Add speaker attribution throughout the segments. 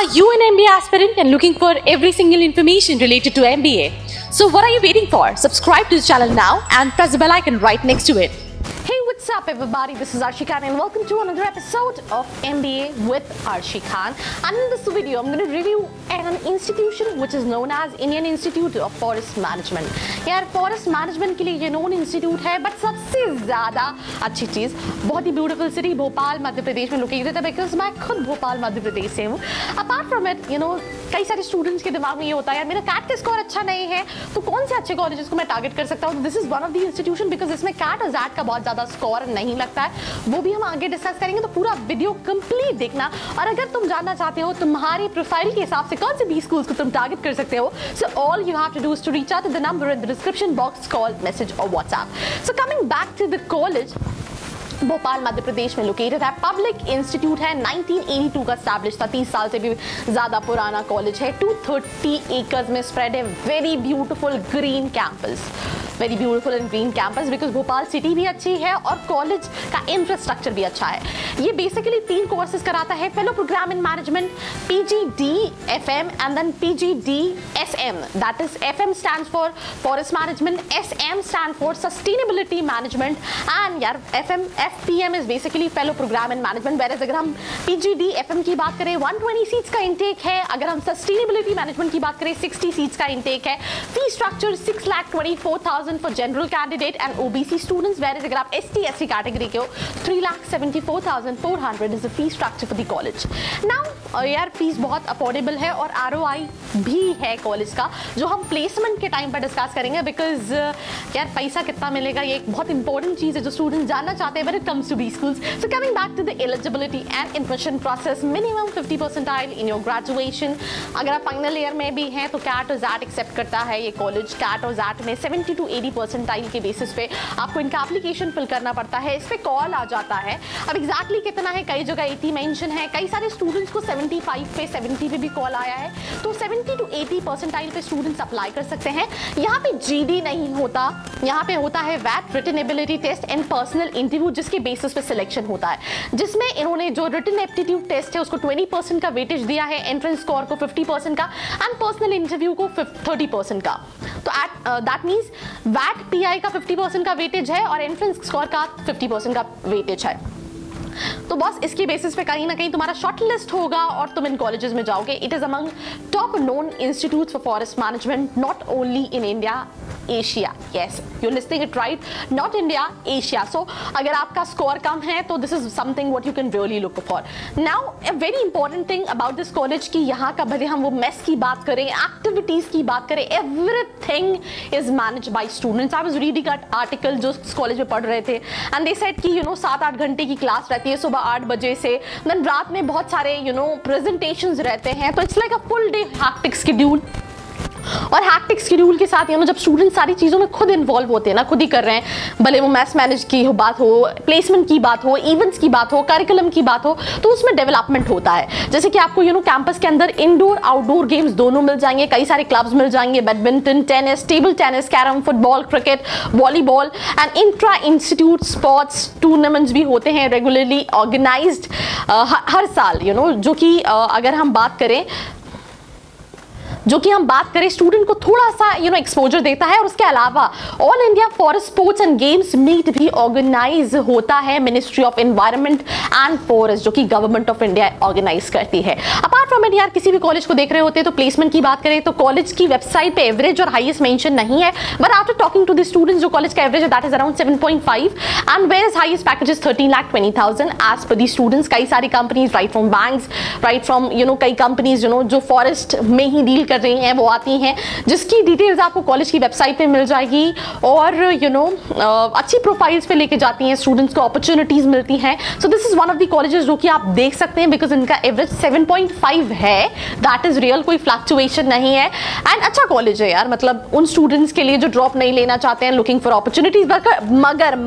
Speaker 1: Are you an MBA aspirant and looking for every single information related to MBA? So what are you waiting for? Subscribe to the channel now and press the bell icon right next to it.
Speaker 2: Hey, what's up everybody? This is Arshi Khan and welcome to another episode of MBA with Arshi Khan. And in this video, I'm going to review an institution which is known as Indian Institute of Forest Management. यार forest management के लिए ये known institute है, but सबसे ज़्यादा अच्छी चीज़ बहुत ही beautiful city Bhopal Madhya Pradesh में लोकेटेड है, बिकॉज मैं खुद भोपाल मध्य प्रदेश से हूँ. अपार्ट फ्रॉम इट कई सारे स्टूडेंट्स के दिमाग में ये होता है यार मेरा कैट का स्कोर अच्छा नहीं है तो कौन से अच्छे कॉलेजेस को मैं टारगेट कर सकता हूँ. This is one of the institution because इसमें कैट और जैट का बहुत ज़्यादा स्कोर नहीं लगता है, वो भी हम आगे डिस्कस करेंगे. तो पूरा वीडियो कंप्लीट देखना. और अगर तुम जानना चाहते हो तुम्हारी प्रोफाइल के हिसाब से कौन से 20 स्कूल्स को तुम टारगेट कर सकते हो, so all you have to do is to reach out to the number in the description box, call, message और WhatsApp. So coming back to the college, Bhopal Madhya Pradesh में लोकेटेड है. पब्लिक इंस्टीट्यूट है, 1982 का एस्टैब्लिश था, 30 साल से भी ज़्यादा पुराना कॉलेज है. 230 एकर्स में स्प्रेड है. Very beautiful green campus, very beautiful and green campus because Bhopal city भी अच्छी है और कॉलेज का इंफ्रास्ट्रक्चर भी अच्छा है. ये बेसिकली 3 कोर्सेज कराता है. Fellow programme in management, PGDFM and then PGDSM. That is FM stands for forest management, SM stand for sustainability management and यार FPM is basically fellow programme in management. Where अगर हम PGDFM की बात करें 120 seats का intake है. अगर हम सस्टेनेबिलिटी मैनेजमेंट की बात करें 60 सीट्स का इंटेक है. Fee structure 6,24,000 for general candidate and OBC students, whereas अगर आप ST SC कैटेगरी के हो 3,74,400 is the fee structure for the college. Now यार फीस बहुत अफोर्डेबल है और ROI भी है कॉलेज का, जो हम प्लेसमेंट के टाइम पर डिस्कस करेंगे. बिकॉज यार पैसा कितना मिलेगा ये एक बहुत इंपॉर्टेंट चीज़ है जो स्टूडेंट्स जानना चाहते हैं when it comes to these schools. So coming back to the eligibility and admission process, minimum 50 percentile in your graduation. अगर आप फाइनल ईयर में भी हैं तो कैट और जैट एक्सेप्ट करता है ये कॉलेज. कैट और जैट में 70 to 80 परसेंटाइल के बेसिस पे आपको इनका एप्लीकेशन फिल करना पड़ता है. इस पे कॉल आ जाता है. अब एग्जैक्टली कितना है, कई जगह 80 मेंशन है, कई सारे स्टूडेंट्स को 75 पे 70 पे भी कॉल आया है. तो 70 to 80 परसेंटाइल पे स्टूडेंट्स अप्लाई कर सकते हैं. यहाँ पे GD नहीं होता, यहाँ पे होता है वैट written ability test and personal interview, जिसके बेसिस पे सिलेक्शन होता है. जिसमें इन्होंने जो रिटन एप्टीट्यूड टेस्ट है उसको 20% का वेटेज दिया है, एंट्रेंस स्कोर को 50% का एंड पर्सनल इंटरव्यू को 30% का. तो दैट मीन्स वैट PI का 50% का वेटेज है और एंट्रेंस स्कोर का 50% का वेटेज है. तो बस इसकी बेसिस पे कहीं ना कहीं तुम्हारा शॉर्ट लिस्ट होगा और तुम इन कॉलेजेस में जाओगे. It is among top known institutes for forest management, not only in India, Asia. Yes, you listing it right, not India, Asia. So अगर आपका स्कोर कम है तो this is something what you can really look for. Now a very important thing about this college कि यहाँ का भले हम वो मेस की बात करें, एक्टिविटीज की बात करें, everything is manage by students. I was reading an article जो कॉलेज में पढ़ रहे थे एंड दे सेड कि 7-8 घंटे की क्लास रहती है सुबह 8 बजे से, देन रात में बहुत सारे प्रेजेंटेशंस रहते हैं. तो it's like a full day hectic schedule. और हैक्टिक शेड्यूल के साथ जब स्टूडेंट सारी चीज़ों में खुद इन्वॉल्व होते हैं ना, खुद ही कर रहे हैं, भले वो मैथ्स मैनेज की बात हो, प्लेसमेंट की बात हो, इवेंट्स की बात हो, करिकुलम की बात हो, तो उसमें डेवलपमेंट होता है. जैसे कि आपको कैंपस के अंदर इंडोर आउटडोर गेम्स दोनों मिल जाएंगे. कई सारे क्लब्स मिल जाएंगे, badminton, tennis, table tennis, carrom, football, cricket, volleyball and intra institute sports tournaments भी होते हैं रेगुलरली ऑर्गेनाइज्ड हर साल. जो कि अगर हम बात करें स्टूडेंट को थोड़ा सा एक्सपोजर देता है. और उसके अलावा all India forest sports and games meet भी ऑर्गेनाइज होता है ministry of environment and forest, जो कि गवर्नमेंट ऑफ इंडिया ऑर्गेनाइज करती है. अपार्ट फ्रॉम इट यार किसी भी कॉलेज को देख रहे होते हैं तो प्लेसमेंट की बात करें तो कॉलेज की वेबसाइट पे एवरेज और हाईएस्ट मेंशन नहीं है, but after talking to the students जो कॉलेज का एवरेज है that is around 7.5 and where is highest package is 13,20,000 as per the students. कई सारी companies right from banks, right from कई कंपनीज जो फॉरेस्ट में ही डील कर रही हैं वो आती हैं, जिसकी डिटेल्स आपको कॉलेज की वेबसाइट पे मिल जाएगी. और अच्छी प्रोफाइल्स पे लेके जाती हैं स्टूडेंट्स को, अपॉर्चुनिटीज मिलती हैं. So this is one of the colleges जो कि आप देख सकते हैं बिकॉज इनका एवरेज 7.5 है. दैट इज रियल, कोई फ्लक्चुएशन नहीं है. एंड अच्छा कॉलेज है यार, मतलब उन स्टूडेंट्स के लिए जो ड्रॉप नहीं लेना चाहते हैं, लुकिंग फॉर अपॉर्चुनिटीज. मगर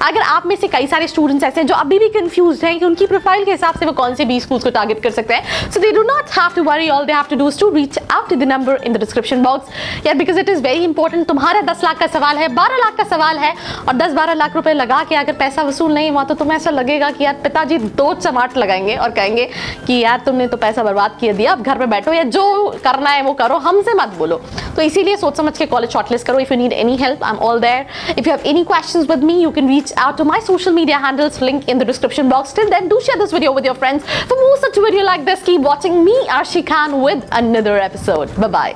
Speaker 2: अगर आप में से कई सारे स्टूडेंट्स ऐसे हैं जो अभी भी कंफ्यूज हैं कि उनकी प्रोफाइल के हिसाब से वो कौन से 20 स्कूल्स को टारगेट कर सकते हैं, so they do not have to worry. All they have to do is to reach reach out to the number in the description box. यार because it is very important. तुम्हारा 10 लाख का सवाल है, 12 लाख का सवाल है और 10-12 लाख रुपए लगा के अगर पैसा वसूल नहीं हुआ तो तुम्हें ऐसा लगेगा कि यार पिताजी 2 चमाट लगाएंगे और कहेंगे कि यार तुमने तो पैसा बर्बाद किया दिया, अब घर में बैठो या जो करना है वो करो, हमसे मत बोलो। तो इसीलिए सोच समझ के कॉलेज शॉर्टलिस्ट करो। If you need any help, I am all there. If you have any questions with me, you can reach out to my social media handles, link in the description box. Till then, do share this video with your friends. For more such video like this, keep watching me, Arshi Khan, with another episode. Bye-bye.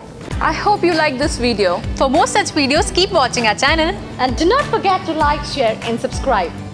Speaker 3: I hope you like this video. For more such videos, keep watching our channel.
Speaker 1: And do not forget to like, share and subscribe.